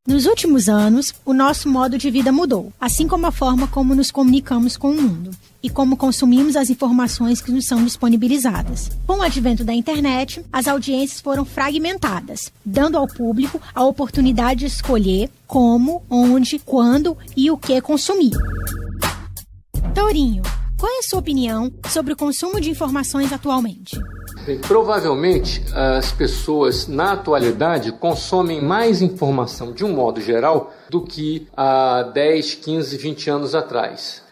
Nos últimos anos, o nosso modo de vida mudou, assim como a forma como nos comunicamos com o mundo e como consumimos as informações que nos são disponibilizadas. Com o advento da internet, as audiências foram fragmentadas, dando ao público a oportunidade de escolher como, onde, quando e o que consumir. Tourinho, qual é a sua opinião sobre o consumo de informações atualmente? Bem, provavelmente as pessoas na atualidade consomem mais informação de um modo geral do que há 10, 15, 20 anos atrás.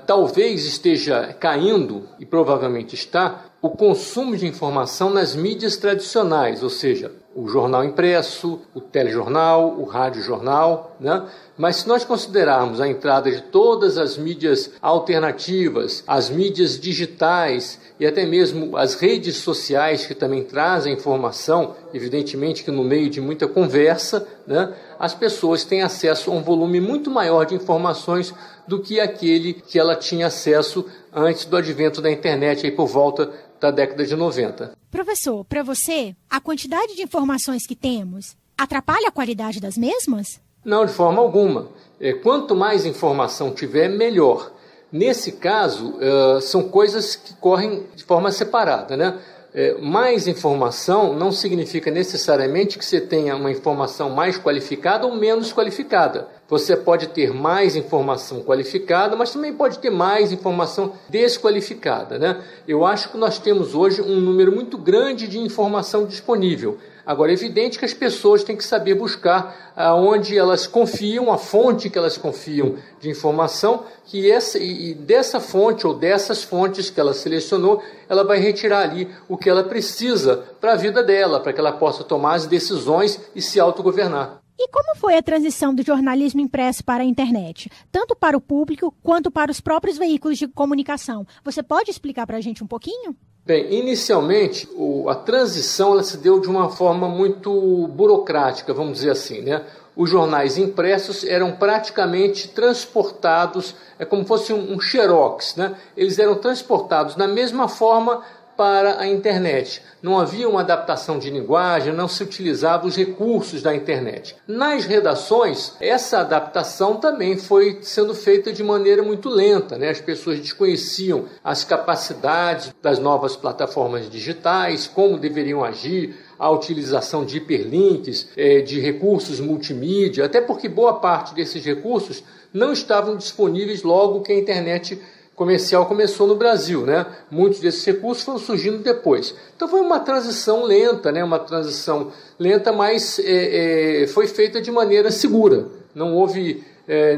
Talvez esteja caindo, e provavelmente está, o consumo de informação nas mídias tradicionais, ou seja, o jornal impresso, o telejornal, o radiojornal, né? Mas se nós considerarmos a entrada de todas as mídias alternativas, as mídias digitais e até mesmo as redes sociais que também trazem informação, evidentemente que no meio de muita conversa, né, as pessoas têm acesso a um volume muito maior de informações do que aquele que ela tinha acesso antes do advento da internet, aí por volta da década de 90. Professor, para você, a quantidade de informações que temos atrapalha a qualidade das mesmas? Não, de forma alguma. Quanto mais informação tiver, melhor. Nesse caso, são coisas que correm de forma separada, né? Mais informação não significa necessariamente que você tenha uma informação mais qualificada ou menos qualificada. Você pode ter mais informação qualificada, mas também pode ter mais informação desqualificada, né? Eu acho que nós temos hoje um número muito grande de informação disponível. Agora, é evidente que as pessoas têm que saber buscar onde elas confiam, a fonte que elas confiam de informação, e dessa fonte ou dessas fontes que ela selecionou, ela vai retirar ali o que ela precisa para a vida dela, para que ela possa tomar as decisões e se autogovernar. E como foi a transição do jornalismo impresso para a internet, tanto para o público quanto para os próprios veículos de comunicação? Você pode explicar para a gente um pouquinho? Bem, inicialmente a transição ela se deu de uma forma muito burocrática, vamos dizer assim, né? Os jornais impressos eram praticamente transportados, como fosse um xerox, né? Eles eram transportados da mesma forma para a internet. Não havia uma adaptação de linguagem, não se utilizavam os recursos da internet. Nas redações, essa adaptação também foi sendo feita de maneira muito lenta, né? As pessoas desconheciam as capacidades das novas plataformas digitais, como deveriam agir, a utilização de hiperlinks, de recursos multimídia, até porque boa parte desses recursos não estavam disponíveis logo que a internet comercial começou no Brasil, né? Muitos desses recursos foram surgindo depois. Então foi uma transição lenta, né? Uma transição lenta, mas foi feita de maneira segura. Não houve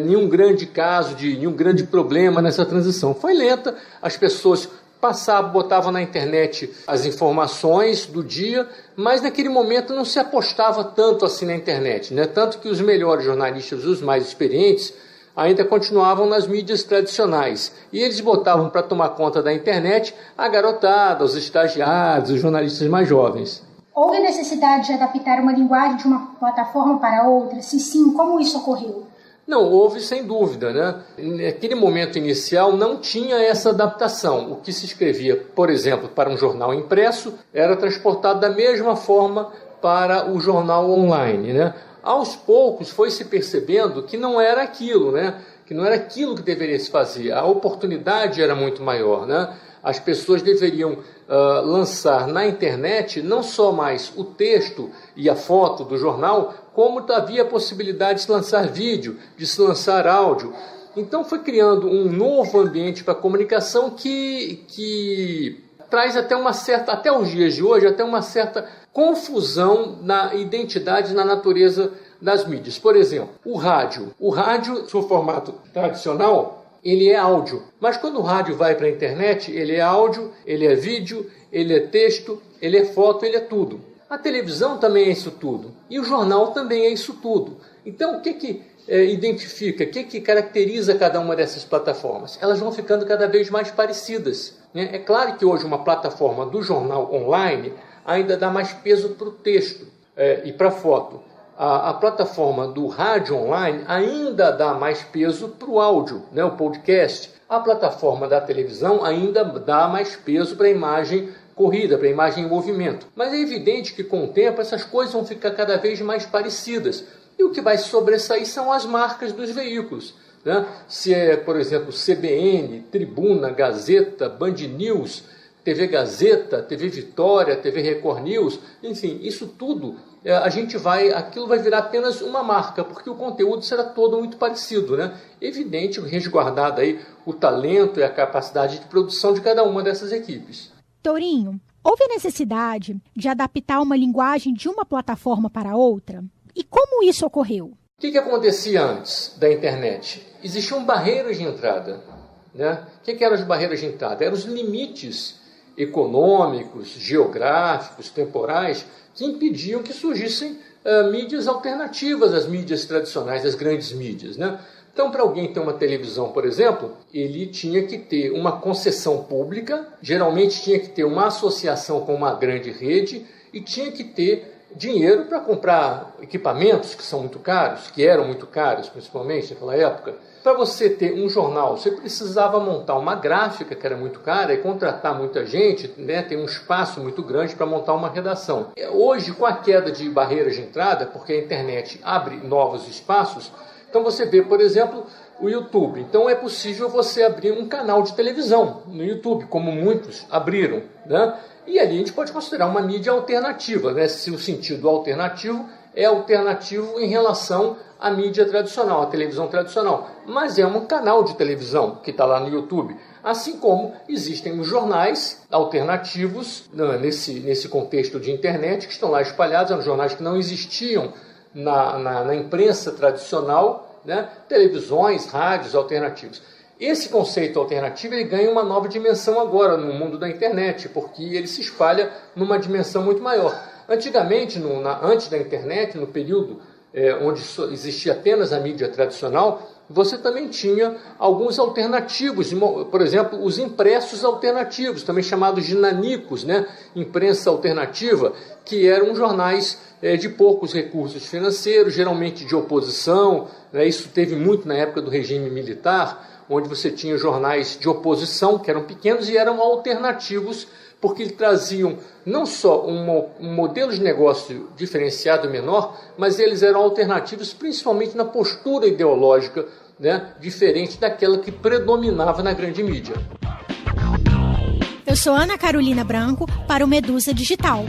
nenhum grande caso, nenhum grande problema nessa transição. Foi lenta, as pessoas botavam na internet as informações do dia, mas naquele momento não se apostava tanto assim na internet, né? Tanto que os melhores jornalistas, os mais experientes, ainda continuavam nas mídias tradicionais. E eles botavam para tomar conta da internet a garotada, os estagiários, os jornalistas mais jovens. Houve necessidade de adaptar uma linguagem de uma plataforma para outra? Se sim, como isso ocorreu? Não, houve sem dúvida, né? Naquele momento inicial não tinha essa adaptação. O que se escrevia, por exemplo, para um jornal impresso, era transportado da mesma forma para o jornal online, né? Aos poucos foi se percebendo que não era aquilo, né? Que não era aquilo que deveria se fazer. A oportunidade era muito maior, né? As pessoas deveriam lançar na internet não só mais o texto e a foto do jornal, como havia a possibilidade de se lançar vídeo, de se lançar áudio. Então foi criando um novo ambiente para a comunicação que traz até os dias de hoje, até uma certa confusão na identidade, na natureza das mídias. Por exemplo, o rádio, seu formato tradicional, ele é áudio. Mas quando o rádio vai para a internet, ele é áudio, ele é vídeo, ele é texto, ele é foto, ele é tudo. A televisão também é isso tudo. E o jornal também é isso tudo. Então, o que identifica, o que caracteriza cada uma dessas plataformas? Elas vão ficando cada vez mais parecidas, né? É claro que hoje uma plataforma do jornal online ainda dá mais peso para o texto e para a foto. A plataforma do rádio online ainda dá mais peso para o áudio, né, o podcast. A plataforma da televisão ainda dá mais peso para a imagem corrida, para a imagem em movimento. Mas é evidente que com o tempo essas coisas vão ficar cada vez mais parecidas. E E o que vai sobressair são as marcas dos veículos, né? Se é, por exemplo, CBN, Tribuna, Gazeta, Band News, TV Gazeta, TV Vitória, TV Record News, enfim, isso tudo aquilo vai virar apenas uma marca, porque o conteúdo será todo muito parecido, né? Evidente, resguardado aí o talento e a capacidade de produção de cada uma dessas equipes. Tourinho, houve a necessidade de adaptar uma linguagem de uma plataforma para outra? E como isso ocorreu? O que acontecia antes da internet? Existiam barreiras de entrada, né? O que eram as barreiras de entrada? Eram os limites econômicos, geográficos, temporais, que impediam que surgissem mídias alternativas às mídias tradicionais, às grandes mídias, né? Então, para alguém ter uma televisão, por exemplo, ele tinha que ter uma concessão pública, geralmente tinha que ter uma associação com uma grande rede e tinha que ter dinheiro para comprar equipamentos que são muito caros, que eram muito caros, principalmente naquela época. Para você ter um jornal, você precisava montar uma gráfica que era muito cara e contratar muita gente, né, ter um espaço muito grande para montar uma redação. Hoje, com a queda de barreiras de entrada, porque a internet abre novos espaços, então você vê, por exemplo, o YouTube. Então é possível você abrir um canal de televisão no YouTube, como muitos abriram, né? E ali a gente pode considerar uma mídia alternativa, né? Se o sentido alternativo é alternativo em relação à mídia tradicional, à televisão tradicional. Mas é um canal de televisão que está lá no YouTube. Assim como existem os jornais alternativos, nesse contexto de internet, que estão lá espalhados, eram jornais que não existiam na imprensa tradicional, né? Televisões, rádios alternativos. Esse conceito alternativo ele ganha uma nova dimensão agora no mundo da internet, porque ele se espalha numa dimensão muito maior. Antigamente, antes da internet, no período onde existia apenas a mídia tradicional, você também tinha alguns alternativos, por exemplo, os impressos alternativos, também chamados de nanicos, né? Imprensa alternativa, que eram jornais de poucos recursos financeiros, geralmente de oposição, né? Isso teve muito na época do regime militar, onde você tinha jornais de oposição, que eram pequenos e eram alternativos, porque eles traziam não só um modelo de negócio diferenciado menor, mas eles eram alternativos principalmente na postura ideológica, né, diferente daquela que predominava na grande mídia. Eu sou Ana Carolina Branco para o Medusa Digital.